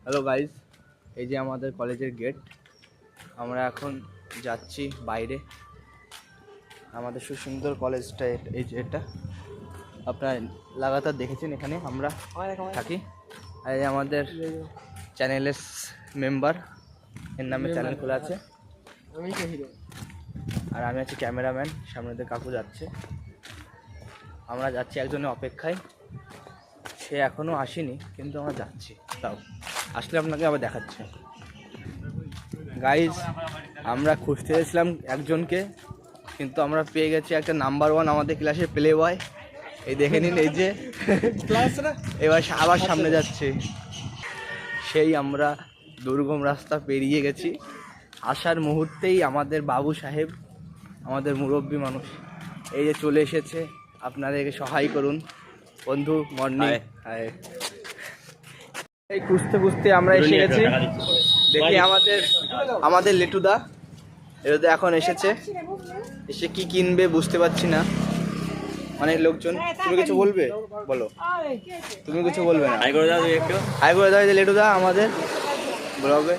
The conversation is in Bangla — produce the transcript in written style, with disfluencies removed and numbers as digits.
হ্যালো গাইজ, এই যে আমাদের কলেজের গেট। আমরা এখন যাচ্ছি বাইরে। আমাদের সুন্দর কলেজটা এই যে এটা আপনারা লাগাতার দেখেছেন, এখানে আমরা থাকি। আর এই আমাদের চ্যানেলের মেম্বার, এর নামে চ্যানেল খোলা আছে। আর আমি আছি ক্যামেরাম্যান। সামনে দিয়ে কাকু যাচ্ছে, আমরা যাচ্ছি একজনের অপেক্ষায়। সে এখনো আসেনি, কিন্তু আমরা যাচ্ছি। তাও আসলে আপনাকে আবার দেখাচ্ছি। গাইজ, আমরা খুঁজতে গেছিলাম একজনকে, কিন্তু আমরা পেয়ে গেছি একটা নাম্বার ওয়ান আমাদের ক্লাসে প্লে বয়। এই দেখে নিন, এই যে এবার আবার সামনে যাচ্ছে। সেই আমরা দুর্গম রাস্তা পেরিয়ে গেছি। আসার মুহূর্তেই আমাদের বাবু সাহেব, আমাদের মুরব্বী মানুষ, এই যে চলে এসেছে। আপনাদেরকে সহায় করুন বন্ধু। মর্নিং। এই খুঁজতে খুঁজতে আমরা এসে গেছি। দেখি আমাদের লেটুদা এখন এসেছে। এসে কি কিনবে বুঝতে পারছি না। অনেক লোকজন। তুমি কিছু বলবে? বলো। তুমি কিছু বলবে না? হাই করে দাও একটু। হাই করে দাও লেটুদা আমাদের ব্লগে।